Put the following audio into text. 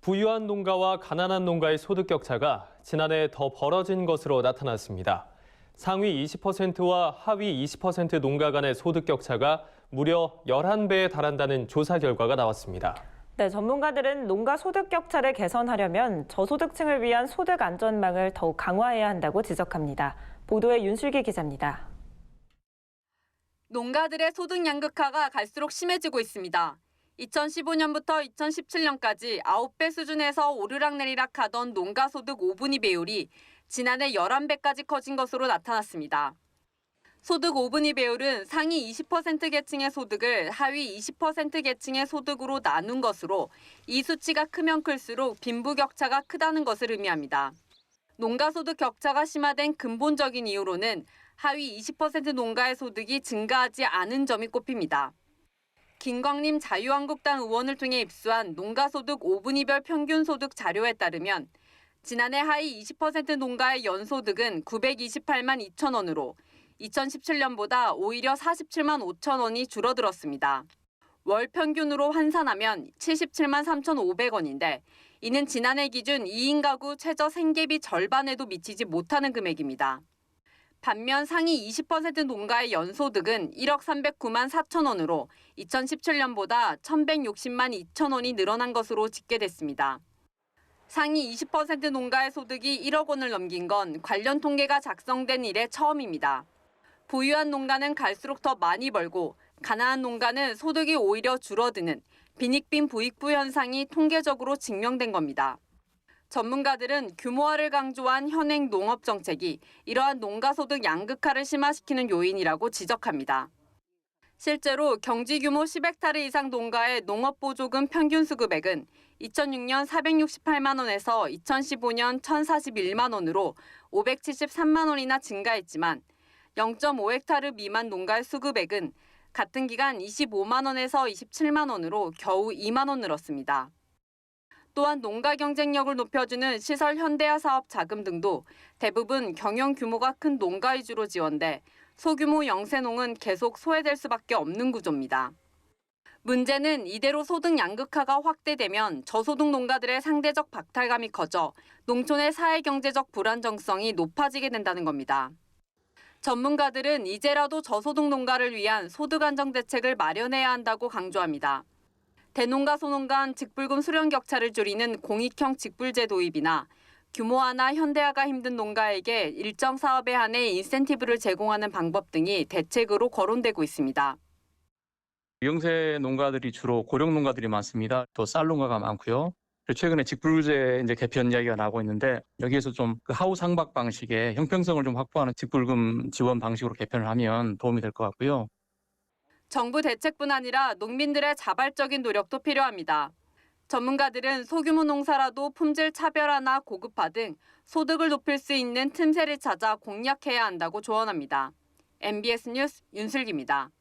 부유한 농가와 가난한 농가의 소득 격차가 지난해 더 벌어진 것으로 나타났습니다. 상위 20%와 하위 20% 농가 간의 소득 격차가 무려 11배에 달한다는 조사 결과가 나왔습니다. 네, 전문가들은 농가 소득 격차를 개선하려면 저소득층을 위한 소득 안전망을 더욱 강화해야 한다고 지적합니다. 보도에 윤슬기 기자입니다. 농가들의 소득 양극화가 갈수록 심해지고 있습니다. 2015년부터 2017년까지 9배 수준에서 오르락내리락 하던 농가 소득 5분위 배율이 지난해 11배까지 커진 것으로 나타났습니다. 소득 5분위 배율은 상위 20% 계층의 소득을 하위 20% 계층의 소득으로 나눈 것으로 이 수치가 크면 클수록 빈부격차가 크다는 것을 의미합니다. 농가 소득 격차가 심화된 근본적인 이유로는 하위 20% 농가의 소득이 증가하지 않은 점이 꼽힙니다. 김광림 자유한국당 의원을 통해 입수한 농가소득 5분위별 평균 소득 자료에 따르면 지난해 하위 20% 농가의 연소득은 928만 2천 원으로 2017년보다 오히려 47만 5천 원이 줄어들었습니다. 월 평균으로 환산하면 77만 3,500원인데 이는 지난해 기준 2인 가구 최저 생계비 절반에도 미치지 못하는 금액입니다. 반면 상위 20% 농가의 연소득은 1억 309만 4천 원으로 2017년보다 1,160만 2천 원이 늘어난 것으로 집계됐습니다. 상위 20% 농가의 소득이 1억 원을 넘긴 건 관련 통계가 작성된 이래 처음입니다. 부유한 농가는 갈수록 더 많이 벌고 가난한 농가는 소득이 오히려 줄어드는 빈익빈 부익부 현상이 통계적으로 증명된 겁니다. 전문가들은 규모화를 강조한 현행 농업 정책이 이러한 농가 소득 양극화를 심화시키는 요인이라고 지적합니다. 실제로 경지 규모 10헥타르 이상 농가의 농업보조금 평균 수급액은 2006년 468만 원에서 2015년 1,041만 원으로 573만 원이나 증가했지만 0.5헥타르 미만 농가의 수급액은 같은 기간 25만 원에서 27만 원으로 겨우 2만 원 늘었습니다. 또한 농가 경쟁력을 높여주는 시설 현대화 사업 자금 등도 대부분 경영 규모가 큰 농가 위주로 지원돼 소규모 영세농은 계속 소외될 수밖에 없는 구조입니다. 문제는 이대로 소득 양극화가 확대되면 저소득 농가들의 상대적 박탈감이 커져 농촌의 사회경제적 불안정성이 높아지게 된다는 겁니다. 전문가들은 이제라도 저소득 농가를 위한 소득 안정 대책을 마련해야 한다고 강조합니다. 대농가 소농 간 직불금 수령 격차를 줄이는 공익형 직불제 도입이나 규모화나 현대화가 힘든 농가에게 일정 사업에 한해 인센티브를 제공하는 방법 등이 대책으로 거론되고 있습니다. 영세 농가들이 주로 고령 농가들이 많습니다. 또 쌀 농가가 많고요. 그리고 최근에 직불제 개편 이야기가 나오고 있는데 여기에서 좀 그 하우스 상박 방식의 형평성을 좀 확보하는 직불금 지원 방식으로 개편을 하면 도움이 될 것 같고요. 정부 대책뿐 아니라 농민들의 자발적인 노력도 필요합니다. 전문가들은 소규모 농사라도 품질 차별화나 고급화 등 소득을 높일 수 있는 틈새를 찾아 공략해야 한다고 조언합니다. MBS 뉴스 윤슬기입니다.